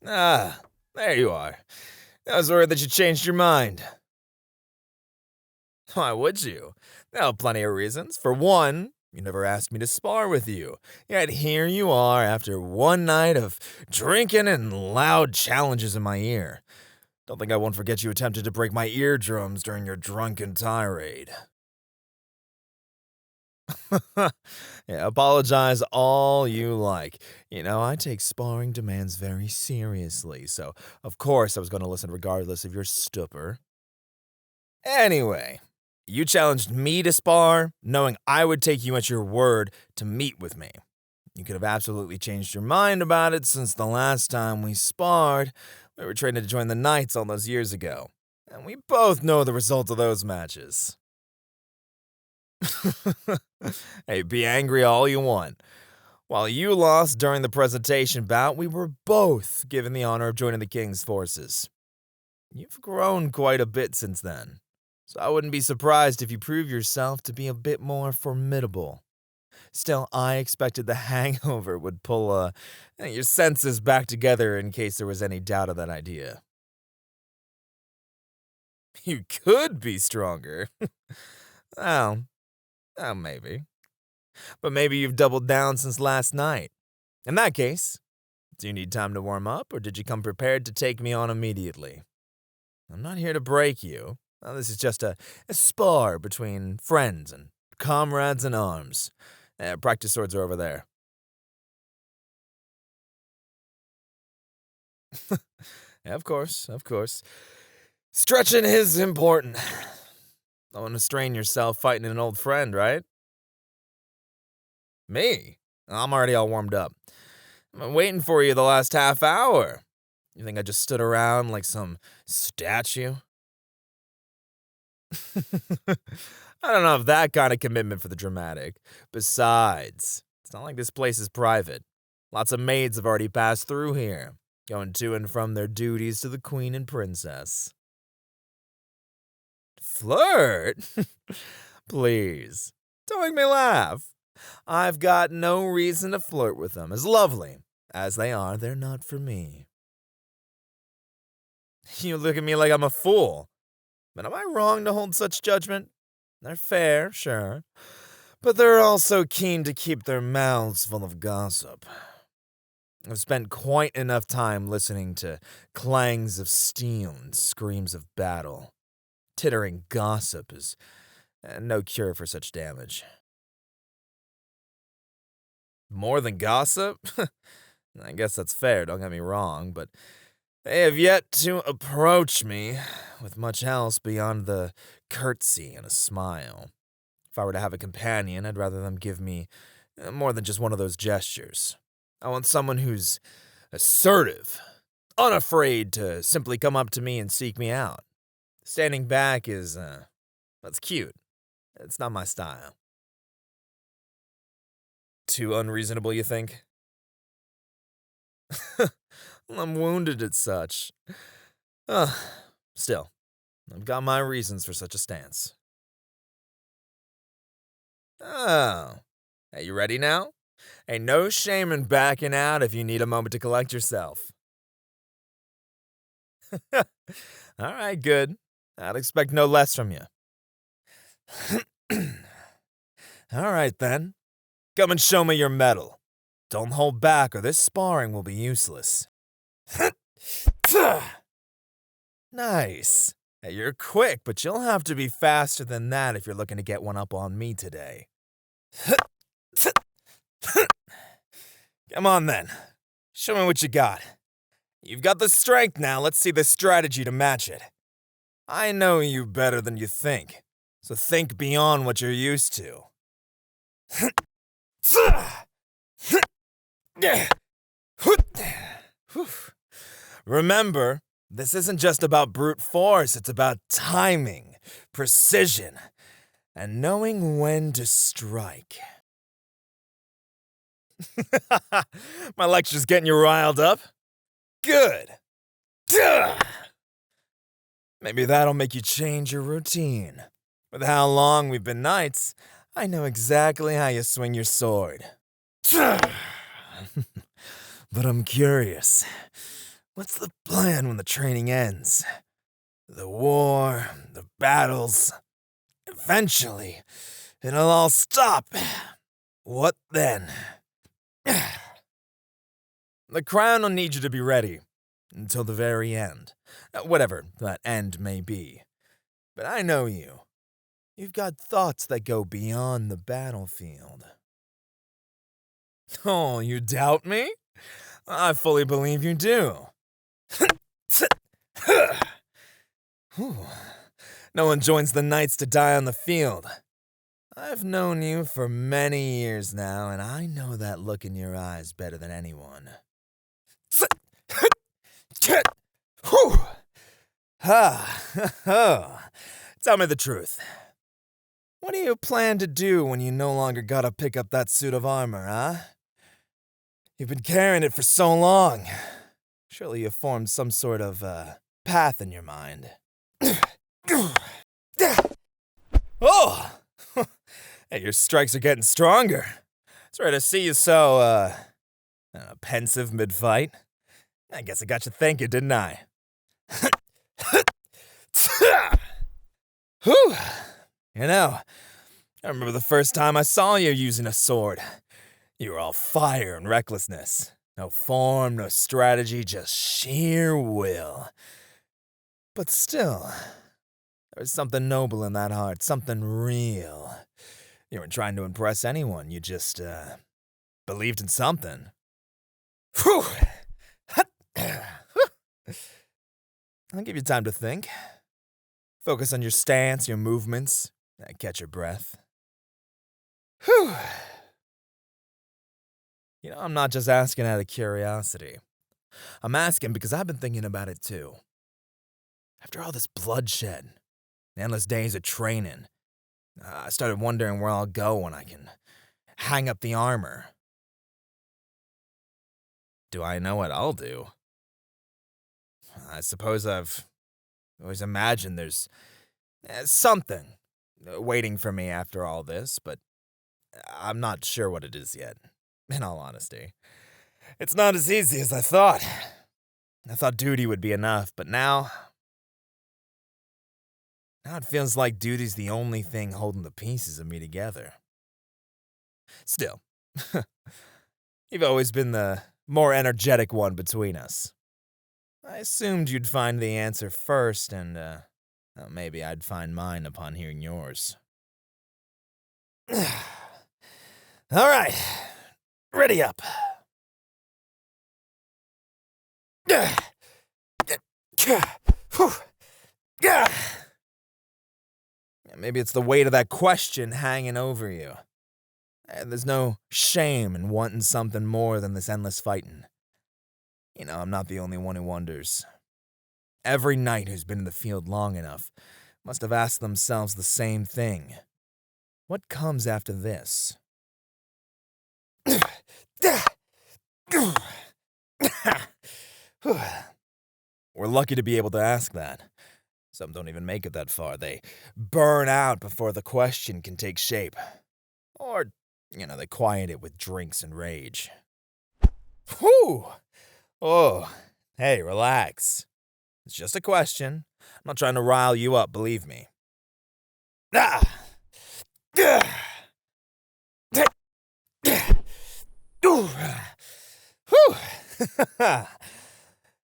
Ah, there you are. I was worried that you changed your mind. Why would you? Now, plenty of reasons. For one, you never asked me to spar with you. Yet here you are after one night of drinking and loud challenges in my ear. Don't think I won't forget you attempted to break my eardrums during your drunken tirade. Yeah, apologize all you like. I take sparring demands very seriously, so of course I was going to listen regardless of your stupor. Anyway, you challenged me to spar, knowing I would take you at your word to meet with me. You could have absolutely changed your mind about it since the last time we sparred, we were trained to join the Knights all those years ago. And we both know the result of those matches. Hey, be angry all you want. While you lost during the presentation bout, we were both given the honor of joining the King's forces. You've grown quite a bit since then, so I wouldn't be surprised if you prove yourself to be a bit more formidable. Still, I expected the hangover would pull your senses back together in case there was any doubt of that idea. You could be stronger. Well, maybe. But maybe you've doubled down since last night. In that case, do you need time to warm up, or did you come prepared to take me on immediately? I'm not here to break you. This is just a spar between friends and comrades in arms. Practice swords are over there. Yeah, of course. Stretching is important. Don't want to strain yourself fighting an old friend, right? Me? I'm already all warmed up. I've been waiting for you the last half hour. You think I just stood around like some statue? I don't have that kind of commitment for the dramatic. Besides, it's not like this place is private. Lots of maids have already passed through here, going to and from their duties to the queen and princess. Flirt? Please, don't make me laugh. I've got no reason to flirt with them. As lovely as they are, they're not for me. You look at me like I'm a fool. But am I wrong to hold such judgment? They're fair, sure, but they're also keen to keep their mouths full of gossip. I've spent quite enough time listening to clangs of steel and screams of battle. Tittering gossip is no cure for such damage. More than gossip? I guess that's fair, don't get me wrong, but they have yet to approach me with much else beyond the curtsy and a smile. If I were to have a companion, I'd rather them give me more than just one of those gestures. I want someone who's assertive, unafraid to simply come up to me and seek me out. Standing back is, that's cute. It's not my style. Too unreasonable, you think? I'm wounded at such. Still, I've got my reasons for such a stance. Oh, are you ready now? Ain't no shame in backing out if you need a moment to collect yourself. All right, good. I'd expect no less from you. All right, then. Come and show me your mettle. Don't hold back or this sparring will be useless. Nice. Hey, you're quick, but you'll have to be faster than that if you're looking to get one up on me today. Come on, then. Show me what you got. You've got the strength now. Let's see the strategy to match it. I know you better than you think, so think beyond what you're used to. Remember, this isn't just about brute force, it's about timing, precision, and knowing when to strike. My lecture's getting you riled up? Good. Maybe that'll make you change your routine. With how long we've been knights, I know exactly how you swing your sword. But I'm curious. What's the plan when the training ends? The war, the battles. Eventually, it'll all stop. What then? The Crown will need you to be ready until the very end. Whatever that end may be. But I know you. You've got thoughts that go beyond the battlefield. Oh, you doubt me? I fully believe you do. No one joins the knights to die on the field. I've known you for many years now, and I know that look in your eyes better than anyone. Tell me the truth. What do you plan to do when you no longer gotta pick up that suit of armor, huh? You've been carrying it for so long. Surely you've formed some sort of, path in your mind. Oh! Hey, your strikes are getting stronger. Sorry to see you so, pensive mid-fight. I guess I got you thinking, didn't I? Whew. You know, I remember the first time I saw you using a sword. You were all fire and recklessness. No form, no strategy, just sheer will. But still, there was something noble in that heart, something real. You weren't trying to impress anyone, you just, believed in something. Whew! I'll give you time to think. Focus on your stance, your movements, and catch your breath. Whew! You know, I'm not just asking out of curiosity. I'm asking because I've been thinking about it too. After all this bloodshed, endless days of training, I started wondering where I'll go when I can hang up the armor. Do I know what I'll do? I suppose I've always imagined there's something waiting for me after all this, but I'm not sure what it is yet, in all honesty. It's not as easy as I thought. I thought duty would be enough, but now it feels like duty's the only thing holding the pieces of me together. Still, you've always been the more energetic one between us. I assumed you'd find the answer first, and maybe I'd find mine upon hearing yours. All right, ready up. Maybe it's the weight of that question hanging over you. And there's no shame in wanting something more than this endless fighting. You know, I'm not the only one who wonders. Every knight who's been in the field long enough must have asked themselves the same thing. What comes after this? We're lucky to be able to ask that. Some don't even make it that far. They burn out before the question can take shape. Or, they quiet it with drinks and rage. Whew! Oh, hey, relax. It's just a question. I'm not trying to rile you up, believe me.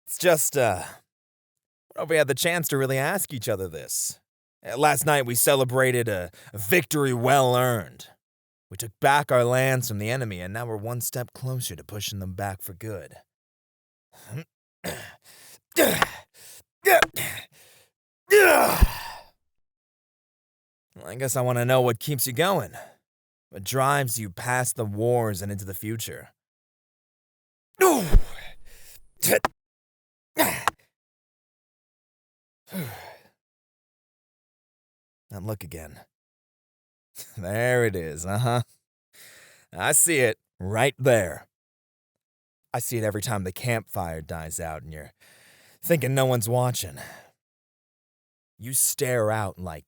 It's just, well, we had the chance to really ask each other this. Last night we celebrated a victory well earned. We took back our lands from the enemy, and now we're one step closer to pushing them back for good. Well, I guess I want to know what keeps you going. What drives you past the wars and into the future. Now look again. There it is, I see it right there. I see it every time the campfire dies out and you're thinking no one's watching. You stare out like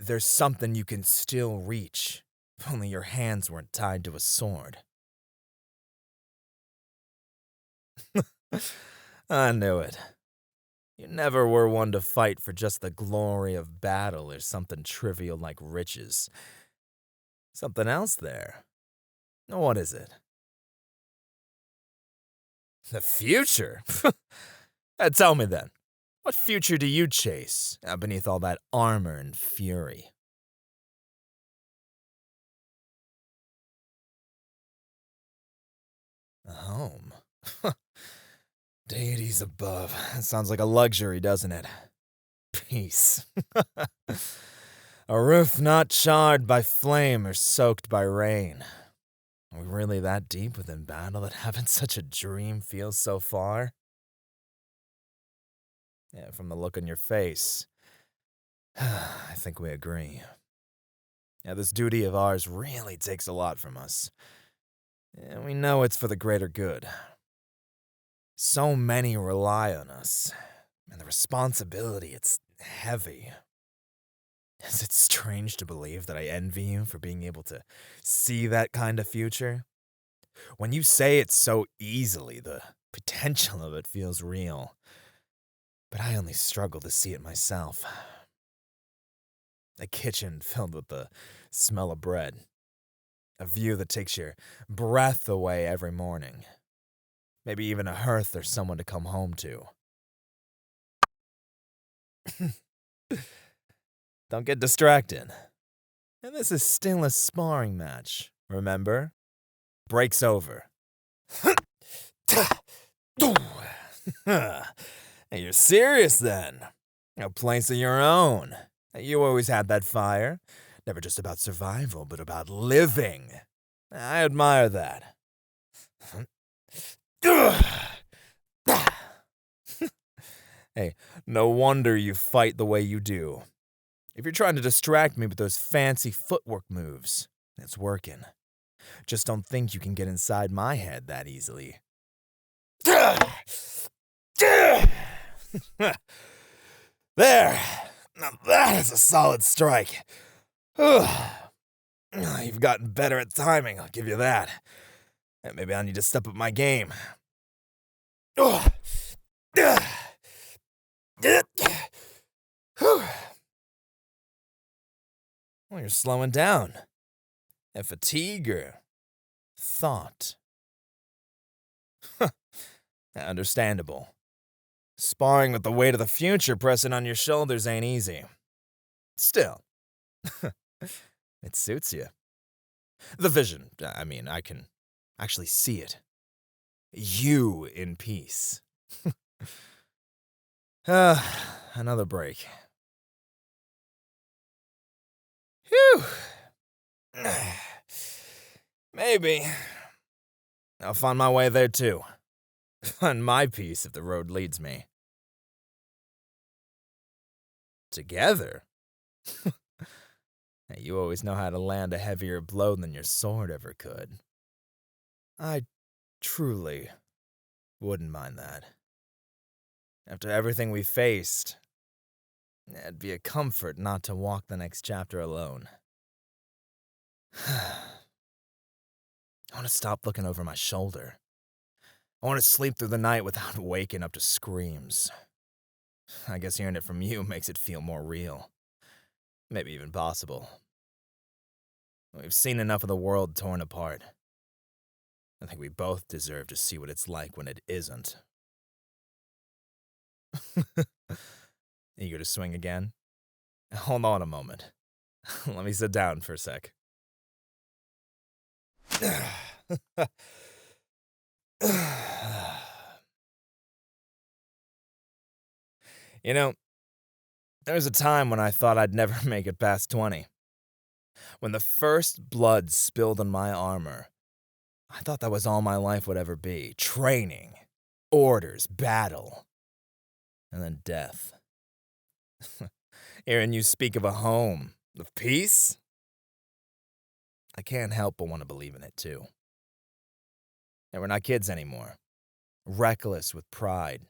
there's something you can still reach, if only your hands weren't tied to a sword. I knew it. You never were one to fight for just the glory of battle or something trivial like riches. Something else there. What is it? The future? Tell me then, what future do you chase beneath all that armor and fury? A home? Deities above. That sounds like a luxury, doesn't it? Peace. A roof not charred by flame or soaked by rain. Are we really that deep within battle that having such a dream feels so far? Yeah, from the look on your face, I think we agree. Yeah, this duty of ours really takes a lot from us. And we know it's for the greater good. So many rely on us, and the responsibility, it's heavy. Is it strange to believe that I envy you for being able to see that kind of future? When you say it so easily, the potential of it feels real. But I only struggle to see it myself. A kitchen filled with the smell of bread. A view that takes your breath away every morning. Maybe even a hearth or someone to come home to. Don't get distracted. And this is still a sparring match, remember? Break's over. Hey, you're serious then? A place of your own. You always had that fire. Never just about survival, but about living. I admire that. Hey, no wonder you fight the way you do. If you're trying to distract me with those fancy footwork moves, it's working. Just don't think you can get inside my head that easily. There! Now that is a solid strike. You've gotten better at timing, I'll give you that. And maybe I need to step up my game. Well, you're slowing down. And fatigue or thought. Understandable. Sparring with the weight of the future pressing on your shoulders ain't easy. Still, it suits you. The vision, I can actually see it. You in peace. Another break. Phew. Maybe. I'll find my way there too. Find my peace if the road leads me. Together? Hey, you always know how to land a heavier blow than your sword ever could. I truly wouldn't mind that. After everything we faced, it'd be a comfort not to walk the next chapter alone. I want to stop looking over my shoulder. I want to sleep through the night without waking up to screams. I guess hearing it from you makes it feel more real. Maybe even possible. We've seen enough of the world torn apart. I think we both deserve to see what it's like when it isn't. Eager to swing again? Hold on a moment. Let me sit down for a sec. You know, there was a time when I thought I'd never make it past 20. When the first blood spilled on my armor, I thought that was all my life would ever be. Training, orders, battle, and then death. Hearing you speak of a home, of peace, I can't help but want to believe in it too. And we're not kids anymore. Reckless with pride.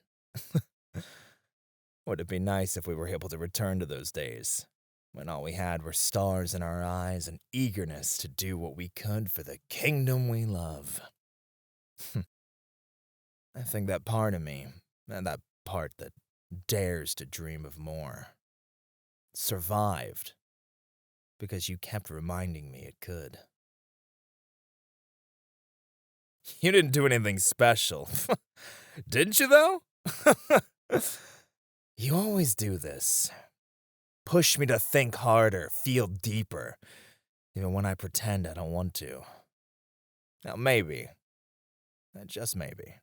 Would it be nice if we were able to return to those days, when all we had were stars in our eyes and eagerness to do what we could for the kingdom we love? I think that part of me And that part that dares to dream of more. Survived because you kept reminding me it could. You didn't do anything special. Didn't you, though? You always do this. Push me to think harder, feel deeper, even when I pretend I don't want to. Now, maybe, just maybe,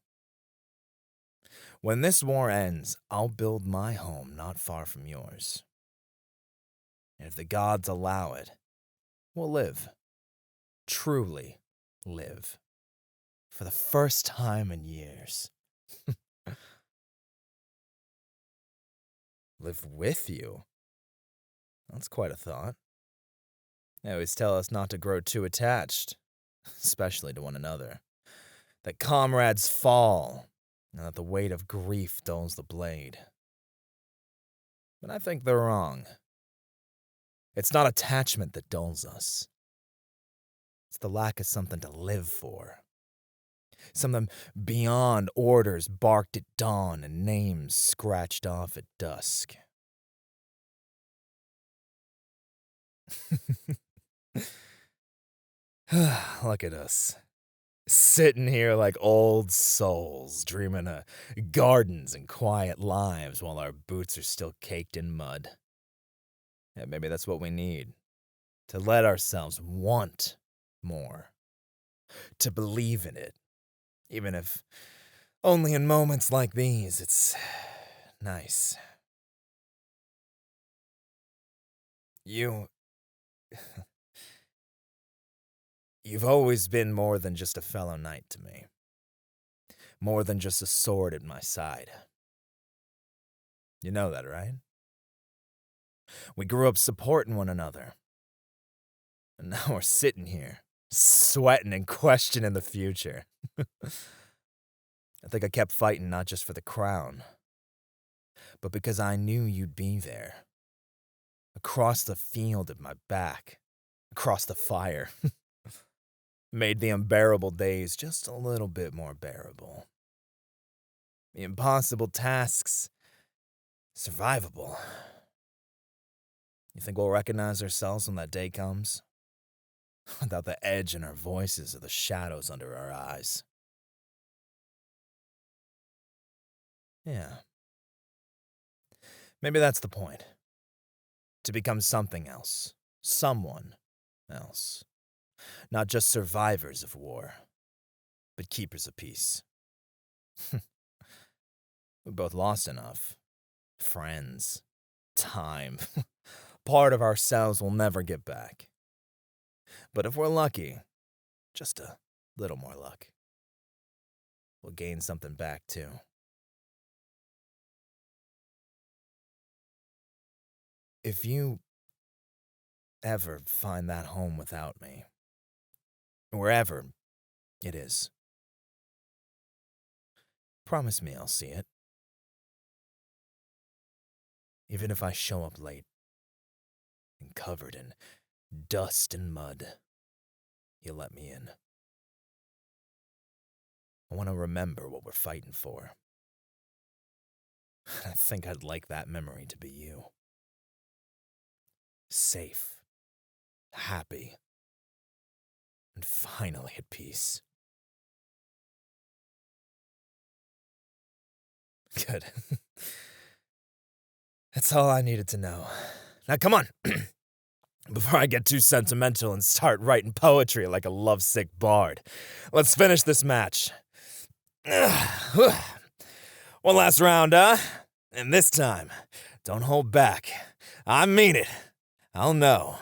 when this war ends, I'll build my home not far from yours. And if the gods allow it, we'll live. Truly live. For the first time in years. Live with you? That's quite a thought. They always tell us not to grow too attached, especially to one another. That comrades fall, and that the weight of grief dulls the blade. But I think they're wrong. It's not attachment that dulls us. It's the lack of something to live for. Something beyond orders barked at dawn and names scratched off at dusk. Look at us. Sitting here like old souls, dreaming of gardens and quiet lives while our boots are still caked in mud. Yeah, maybe that's what we need. To let ourselves want more. To believe in it. Even if only in moments like these, it's nice. You've always been more than just a fellow knight to me. More than just a sword at my side. You know that, right? We grew up supporting one another. And now we're sitting here, sweating and questioning the future. I think I kept fighting not just for the crown, but because I knew you'd be there. Across the field at my back, across the fire. Made the unbearable days just a little bit more bearable. The impossible tasks, survivable. You think we'll recognize ourselves when that day comes? Without the edge in our voices or the shadows under our eyes. Yeah. Maybe that's the point. To become something else. Someone else. Not just survivors of war, but keepers of peace. We both lost enough. Friends. Time. Part of ourselves we'll never get back. But if we're lucky, just a little more luck, we'll gain something back too. If you ever find that home without me, wherever it is, promise me I'll see it. Even if I show up late and covered in dust and mud, you'll let me in. I want to remember what we're fighting for. I think I'd like that memory to be you. Safe, happy, and finally at peace. Good. That's all I needed to know. Now come on, before I get too sentimental and start writing poetry like a lovesick bard. Let's finish this match. One last round, huh? And this time, don't hold back. I mean it. I'll know.